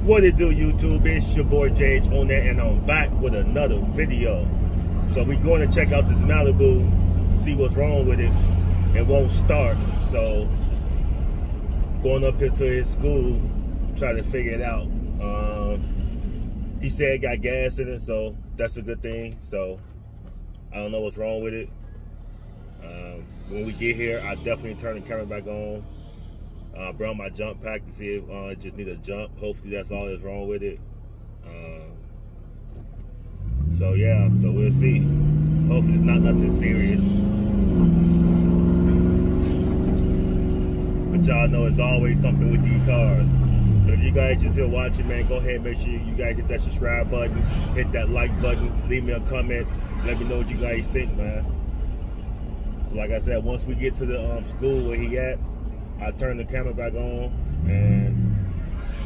What it do, YouTube? It's your boy JH on there, and I'm back with another video. So we going to check out this Malibu, see what's wrong with it. It won't start, so going up into his school, try to figure it out. He said it got gas in it, so that's a good thing. So I don't know what's wrong with it. When we get here, I definitely turn the camera back on. Brought my jump pack to see if it just need a jump. Hopefully that's all that's wrong with it. So yeah, so we'll see. Hopefully it's not nothing serious. But y'all know it's always something with these cars. But if you guys just here watching, man, go ahead and make sure you guys hit that subscribe button, hit that like button, leave me a comment, let me know what you guys think, man. So like I said, once we get to the school where he at, I turn the camera back on and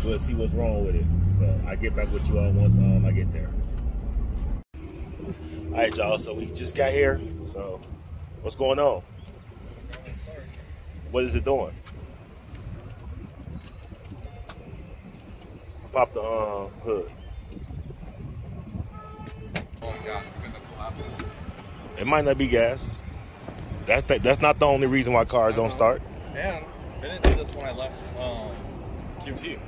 we'll see what's wrong with it. So I get back with you all once I get there. All right, y'all, so we just got here. So what's going on? What is it doing? Pop the hood. Oh gosh, because that's the option. It might not be gas. That's not the only reason why cars don't start. And I didn't do this when I left QT.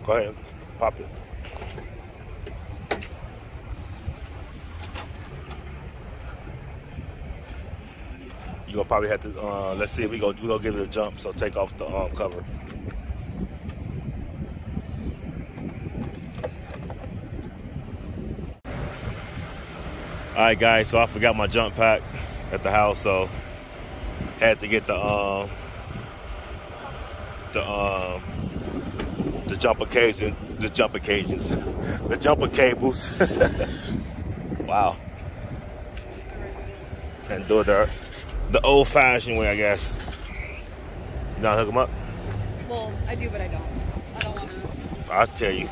Go ahead, pop it. You're gonna probably have to. Let's see if we go give it a jump. So take off the cover. All right, guys. So I forgot my jump pack at the house, so had to get the jumper cages, the jumper cables. Wow. And do it the old-fashioned way, I guess. You not hook them up? Well, I do, but I don't. I don't want to. I'll tell you. I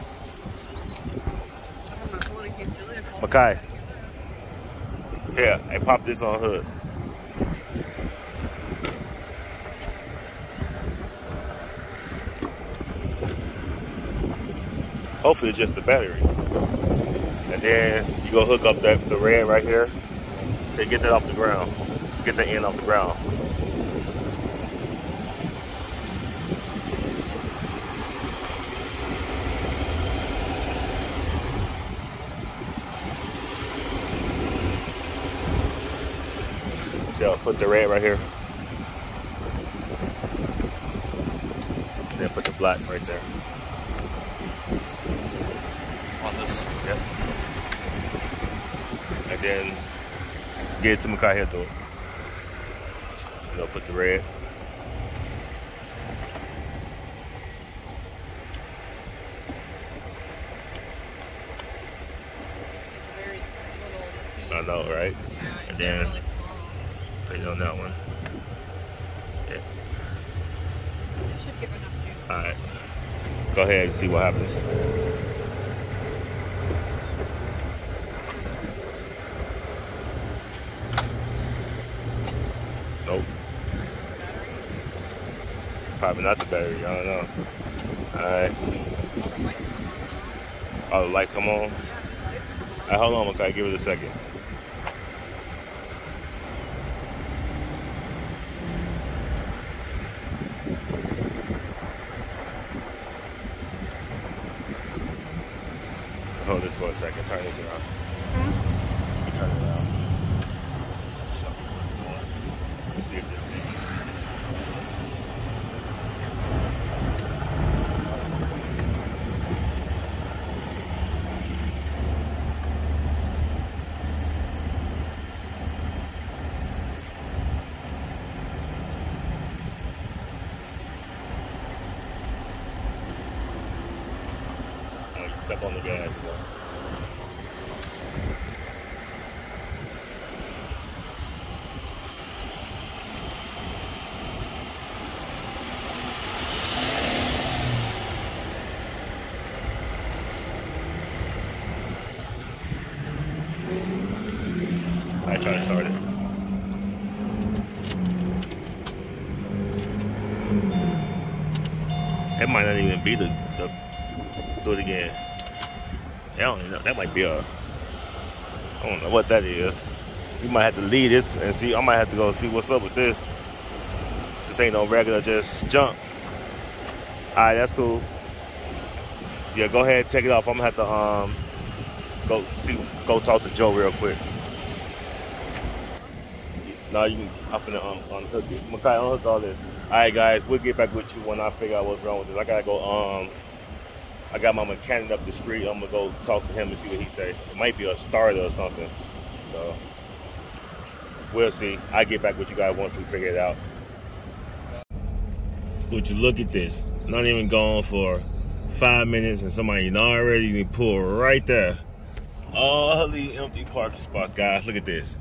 don't want to keep doing it. Makai. Here, hey, pop this on hood. Hopefully it's just the battery. And then you go hook up the red right here. Then get that off the ground. Get the end off the ground. So put the red right here. Then put the black right there. On this. Yep. And then get it to Makai here, though. You know, put the red. Very little piece. I know, right? Yeah, And then really small. put it on that one. Yeah. It should give enough juice. All right. Go ahead and see what happens. Nope. Probably not the battery. I don't know. All right. Oh, the lights come on. All right, hold on, Makai. Give it a second. Hold this for a second. Turn this around. Turn it around. Let's see if this thing. Step on the gas. I try to start it. It might not even be the Do it again. I don't even know. That might be I don't know what that is. You might have to lead this and see. I might have to go see what's up with this. This ain't no regular just jump. All right, that's cool. Yeah, go ahead and take it off. I'm gonna have to go talk to Joe real quick. No, you can. I'm finna unhook it. Makai, unhook all this. All right, guys, we'll get back with you when I figure out what's wrong with this. I gotta go. I got my mechanic up the street. I'm gonna go talk to him and see what he say. It might be a starter or something. So we'll see. I'll get back with you guys once we figure it out. Would you look at this? Not even gone for 5 minutes and somebody already pulled right there. All the empty parking spots, guys. Look at this.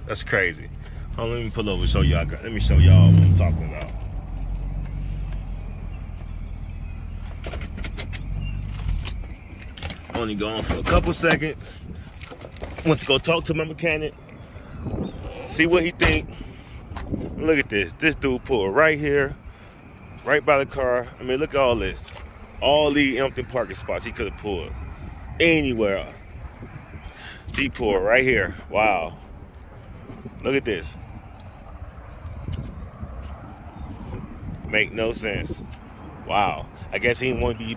That's crazy. Hold on, let me pull over and show y'all. Let me show y'all what I'm talking about. Only gone for a couple seconds. Went to go talk to my mechanic. See what he think. Look at this. This dude pulled right here, right by the car. I mean, look at all this. All the empty parking spots he could have pulled anywhere. He pulled right here. Wow. Look at this. Make no sense. Wow. I guess he didn't want to be.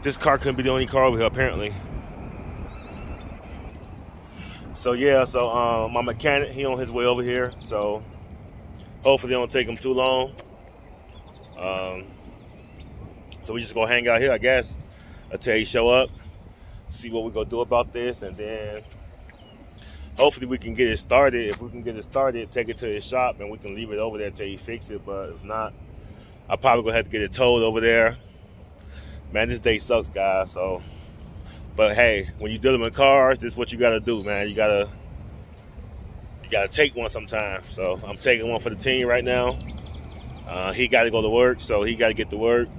This car couldn't be the only car over here apparently. So yeah, my mechanic, he on his way over here. So hopefully it don't take him too long. So we just gonna hang out here, I guess, until he show up, see what we gonna do about this, and then hopefully we can get it started. If we can get it started, take it to his shop, and we can leave it over there until he fix it. But if not, I'll probably gonna have to get it towed over there. Man, this day sucks, guys. So, but hey, when you're dealing with cars, this is what you gotta do, man. You gotta take one sometime. So I'm taking one for the team right now. He got to go to work, so he got to get to work.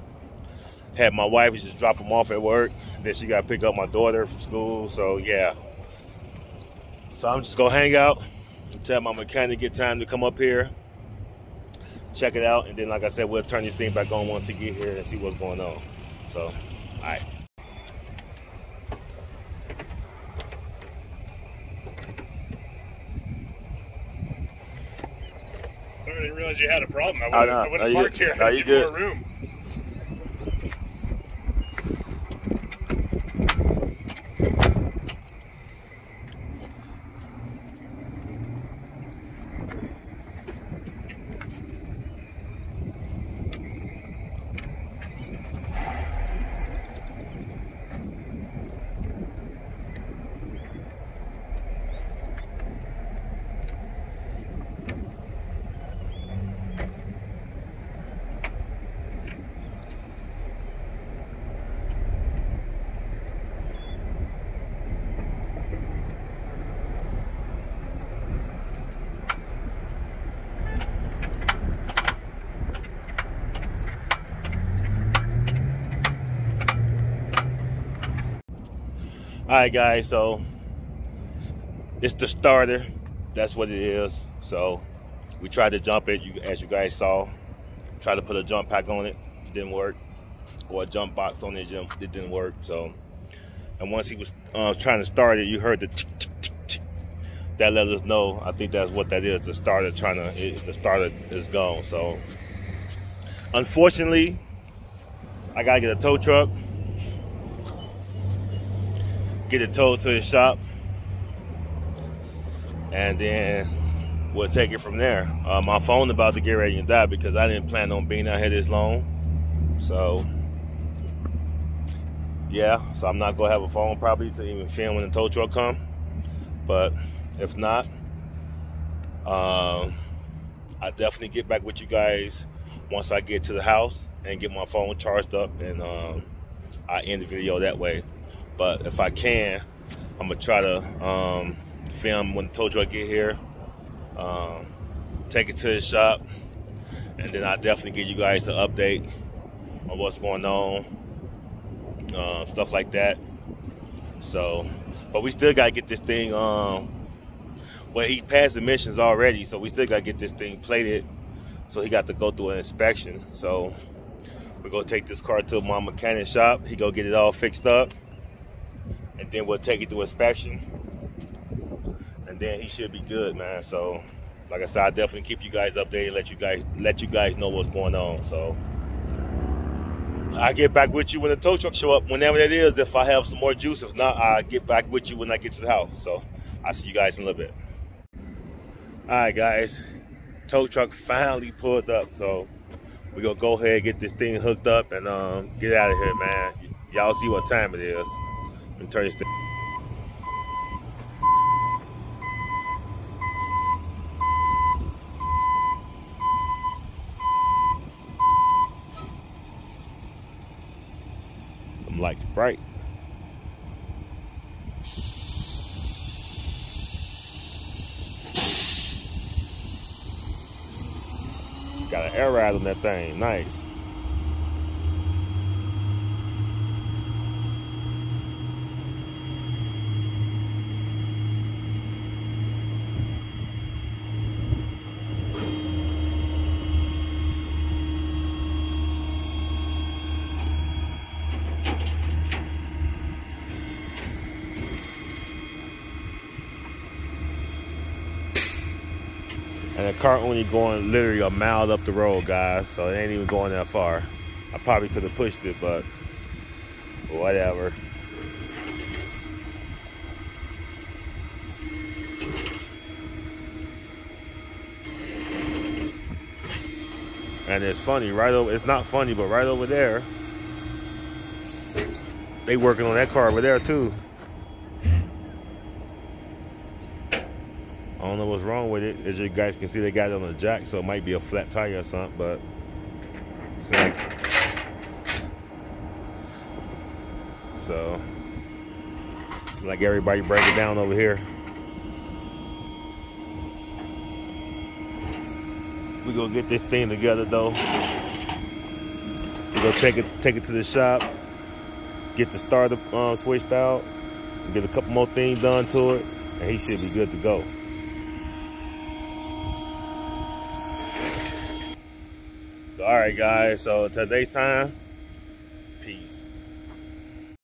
Had my wife just drop him off at work. Then she got to pick up my daughter from school. So yeah. So I'm just gonna hang out until my mechanic get time to come up here, check it out, and then like I said, we'll turn this thing back on once he get here and see what's going on. So, all right. I didn't realize you had a problem. I would have parked here. No, you good. More room. All right, guys, so it's the starter. That's what it is. So we tried to jump it, as you guys saw. Tried to put a jump pack on it. It didn't work. Or a jump box on it. It didn't work. So, and once he was trying to start it, you heard the tick, tick, tick, tick. That let us know. I think that's what that is. The starter the starter is gone. So, unfortunately, I gotta get a tow truck. Get it towed to the shop, and then we'll take it from there. My phone about to get ready to die because I didn't plan on being out here this long. So yeah, so I'm not gonna have a phone probably to even film when the tow truck come. But if not, I definitely get back with you guys once I get to the house and get my phone charged up, and I end the video that way. But if I can, I'm gonna try to film when the tow truck get here, take it to the shop, and then I'll definitely give you guys an update on what's going on, stuff like that. So, but we still gotta get this thing, well, he passed the missions already, so we still gotta get this thing plated, so he got to go through an inspection. So We're gonna take this car to my mechanic shop. He go get it all fixed up, and then we'll take it to inspection, and then he should be good, man. So, like I said, I definitely keep you guys updated, let you guys know what's going on. So, I'll get back with you when the tow truck show up, whenever that is. If I have some more juice, if not, I'll get back with you when I get to the house. So, I'll see you guys in a little bit. All right, guys, tow truck finally pulled up, so we're gonna go ahead and get this thing hooked up and get out of here, man. Y'all see what time it is. Let me turn this thing. Them lights bright. Got an air ride on that thing, nice. And the car only going literally a mile up the road, guys, so it ain't even going that far. I probably could have pushed it, but whatever. And it's funny, right over, it's not funny, but right over there, they working on that car over there too. I don't know what's wrong with it. As you guys can see, they got it on the jack, so it might be a flat tire or something, but it's like, so it's like everybody break it down over here. We gonna get this thing together though. We gonna take it to the shop, get the starter switched out, and get a couple more things done to it, and he should be good to go. So, all right, guys, so today's time,